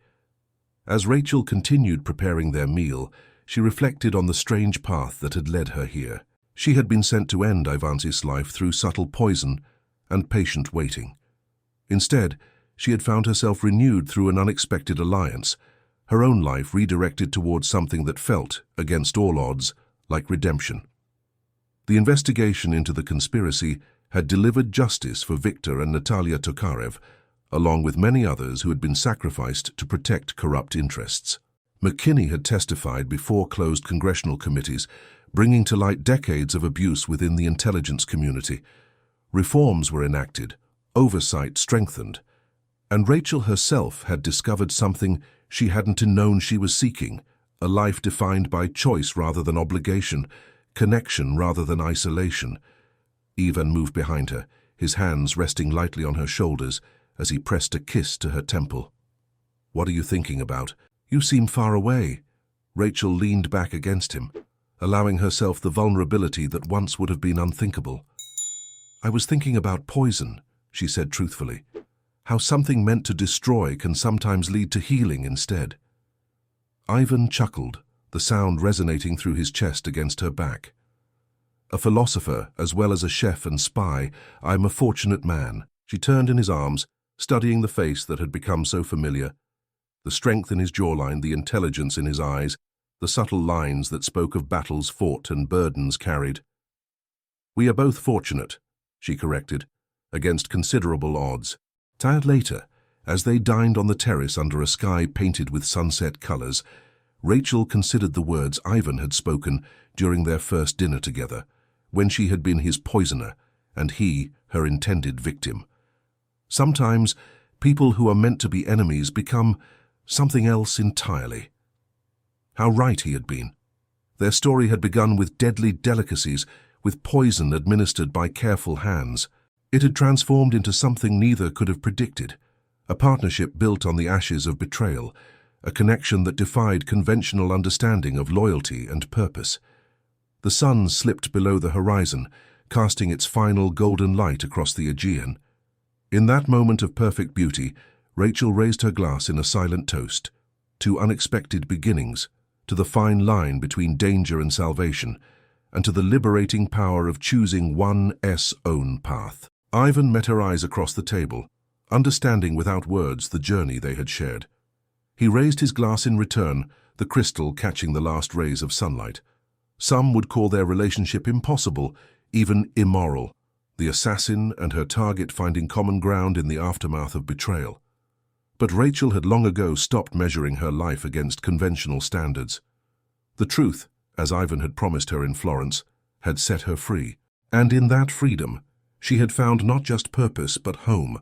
As Rachel continued preparing their meal, she reflected on the strange path that had led her here. She had been sent to end Ivan's life through subtle poison and patient waiting. Instead, she had found herself renewed through an unexpected alliance, her own life redirected towards something that felt, against all odds, like redemption. The investigation into the conspiracy had delivered justice for Victor and Natalia Tokarev, along with many others who had been sacrificed to protect corrupt interests. McKinney had testified before closed congressional committees, bringing to light decades of abuse within the intelligence community. Reforms were enacted, oversight strengthened, and Rachel herself had discovered something she hadn't known she was seeking, a life defined by choice rather than obligation, connection rather than isolation. Ivan moved behind her, his hands resting lightly on her shoulders as he pressed a kiss to her temple. "What are you thinking about? You seem far away." Rachel leaned back against him, allowing herself the vulnerability that once would have been unthinkable. "I was thinking about poison," she said truthfully. "How something meant to destroy can sometimes lead to healing instead." Ivan chuckled, the sound resonating through his chest against her back. "A philosopher as well as a chef and spy, I'm a fortunate man." She turned in his arms, studying the face that had become so familiar. The strength in his jawline, the intelligence in his eyes, the subtle lines that spoke of battles fought and burdens carried. "We are both fortunate," she corrected, "against considerable odds." Tired later, as they dined on the terrace under a sky painted with sunset colors, Rachel considered the words Ivan had spoken during their first dinner together, when she had been his poisoner and he her intended victim. Sometimes, people who are meant to be enemies become something else entirely. How right he had been. Their story had begun with deadly delicacies, with poison administered by careful hands. It had transformed into something neither could have predicted, a partnership built on the ashes of betrayal, a connection that defied conventional understanding of loyalty and purpose. The sun slipped below the horizon, casting its final golden light across the Aegean. In that moment of perfect beauty, Rachel raised her glass in a silent toast, to unexpected beginnings, to the fine line between danger and salvation, and to the liberating power of choosing one's own path. Ivan met her eyes across the table, understanding without words the journey they had shared. He raised his glass in return, the crystal catching the last rays of sunlight. Some would call their relationship impossible, even immoral, the assassin and her target finding common ground in the aftermath of betrayal. But Rachel had long ago stopped measuring her life against conventional standards. The truth, as Ivan had promised her in Florence, had set her free. And in that freedom, she had found not just purpose, but home.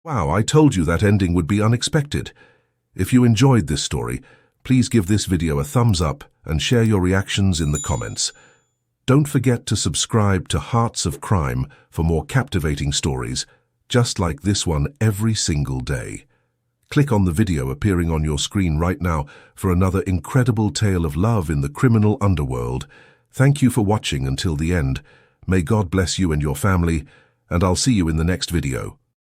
Wow, I told you that ending would be unexpected. If you enjoyed this story, please give this video a thumbs up and share your reactions in the comments. Don't forget to subscribe to Hearts of Crime for more captivating stories, just like this one every single day. Click on the video appearing on your screen right now for another incredible tale of love in the criminal underworld. Thank you for watching until the end. May God bless you and your family, and I'll see you in the next video.